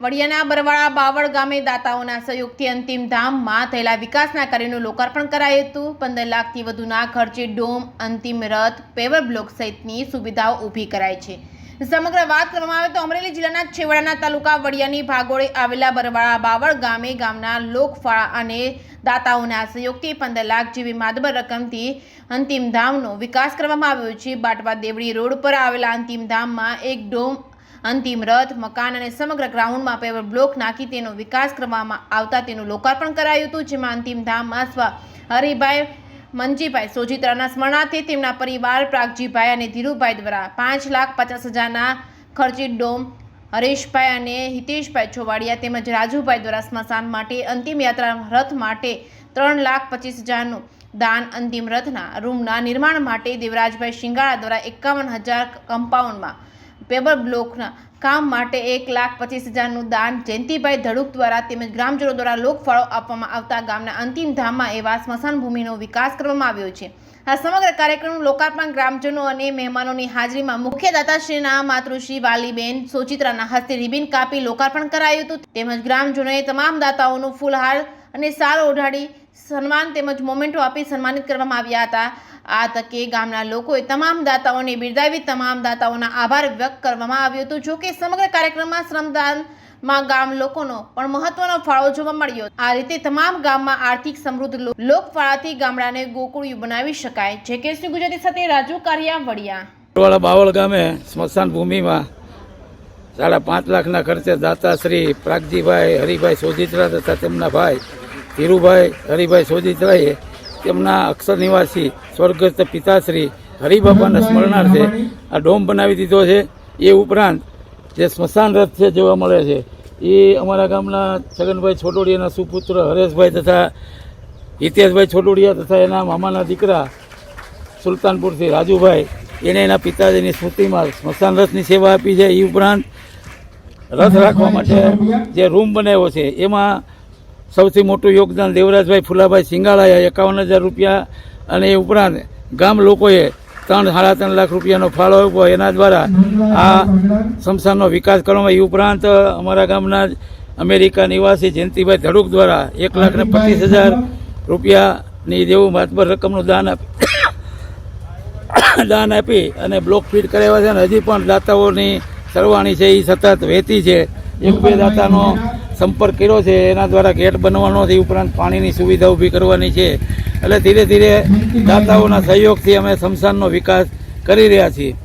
વડિયાના બરવાળા બાવળ ગામે દાતાઓના સહયોગથી અંતિમ ધામમાં થયેલા વિકાસના કાર્યનું લોકાર્પણ કરાયું હતું। 15 લાખથી વધુના ખર્ચે ડોમ, અંતિમ રથ, પેવર બ્લોક સહિતની સુવિધાઓ ઊભી કરાઈ છે। સમગ્ર વાત કરવામાં આવે તો અમરેલી જિલ્લાના છેવાડાના તાલુકા વડિયાની ભાગોળે આવેલા બરવાળા બાવળ ગામે ગામના લોકફાળા અને દાતાઓના સહયોગથી 15 લાખ જેવી માતબર રકમથી અંતિમ ધામનો વિકાસ કરવામાં આવ્યો છે। બાટવા દેવડી રોડ પર આવેલા અંતિમ ધામમાં એક ડોમ, અંતિમ રથ, મકાન અને સમગ્ર ગ્રાઉન્ડમાં પેવર બ્લોક નાખી તેનો વિકાસ કરવામાં આવતા તેનું લોકાર્પણ કરાયું હતું। જેમાં અંતિમ ધામમાં સ્વ હરિભાઈ મંજીભાઈ સોજીત્રાના સ્મરણાર્થે તેમના પરિવાર પ્રાગજીભાઈ અને ધીરુભાઈ દ્વારા 5,50,000ના ખર્ચે ડોમ, હરેશભાઈ અને હિતેશભાઈ છોવાડિયા તેમજ રાજુભાઈ દ્વારા સ્મશાન માટે, અંતિમ યાત્રા રથ માટે 3,25,000નું દાન, અંતિમ રથના રૂમના નિર્માણ માટે દેવરાજભાઈ શિંગાળા દ્વારા 51,000 કમ્પાઉન્ડમાં પેવર બ્લોકના કામ માટે 1,25,000નું દાન, જયંતિભાઈ ધડુક દ્વારા તેમજ ગ્રામજનો દ્વારા લોકફાળો આપવામાં આવતા ગામના અંતિમ ધામમાં એવા સ્મશાન ભૂમિનો વિકાસ કરવામાં આવ્યો છે। આ સમગ્ર કાર્યક્રમનું લોકાર્પણ ગ્રામજનો અને મહેમાનોની હાજરીમાં મુખ્ય દાતાશ્રીના માતૃશ્રી વાલીબેન સોચિત્રાના હસ્તે રિબિન કાપી લોકાર્પણ કરાયું હતું। તેમજ ગ્રામજનોએ તમામ દાતાઓનું ફૂલહાર અને શાલ ઓઢાડી સન્માન તેમજ મોમેન્ટો આપી સન્માનિત કરવામાં આવ્યા હતા। આ તકે ગામના લોકોએ તમામ દાતાઓને બિરદાવી તમામ દાતાઓના આભાર વ્યક્ત કરવામાં આવ્યો હતો। જો કે સમગ્ર કાર્યક્રમમાં શ્રમદાનમાં ગામ લોકોનો પણ મહત્વનો ફાળો જોવા મળ્યો। આ રીતે તમામ ગામમાં આર્થિક સમૃદ્ધ લોકફાળાથી ગામડાને ગોકુળિયું બનાવી શકાય। જેકેસી ગુજરાતી સાથે રાજુ કારિયા, વડિયા। બાવળ ગામે સ્મશાન ભૂમિમાં 5.5 લાખના ખર્ચે દાતા શ્રી પ્રાગજીભાઈ હરિભાઈ સોજીત્રા તથા તેમના ભાઈ ધીરુભાઈ હરિભાઈ સોજીત્રાએ તેમના અક્ષર નિવાસી સ્વર્ગસ્થ પિતાશ્રી હરિબાપાના સ્મરણાર્થે આ ડોમ બનાવી દીધો છે। એ ઉપરાંત જે સ્મશાન રથ છે જોવા મળે છે એ અમારા ગામના છગનભાઈ છોટોડિયાના સુપુત્ર હરેશભાઈ તથા હિતેશભાઈ છોટોડિયા તથા એના મામાના દીકરા સુલતાનપુરથી રાજુભાઈ એને એના પિતાજીની સ્મૃતિમાં સ્મશાન રથની સેવા આપી છે। એ ઉપરાંત રથ રાખવા માટે જે રૂમ બનાવ્યો છે એમાં સૌથી મોટું યોગદાન દેવરાજભાઈ ફુલાભાઈ સિંગાળાએ 51,000 રૂપિયા અને એ ઉપરાંત ગામ લોકોએ 3-3.5 લાખ રૂપિયાનો ફાળો આપ્યો। એના દ્વારા આ સ્મશાનનો વિકાસ કરવામાં। એ ઉપરાંત અમારા ગામના અમેરિકા નિવાસી જયંતિભાઈ ધડુક દ્વારા 1,25,000 રૂપિયાની જેવું માતબર રકમનું દાન આપી અને બ્લોક ફીટ કરાવ્યા છે અને હજી પણ દાતાઓની સરવાણી છે એ સતત વહેતી છે। 1-2 દાતાનો સંપર્ક કર્યો છે, એના દ્વારા ગેટ બનવાનો છે, ઉપરાંત પાણીની સુવિધા ઊભી કરવાની છે। એટલે ધીરે ધીરે દાતાઓના સહયોગથી અમે સ્મશાનનો વિકાસ કરી રહ્યા છીએ।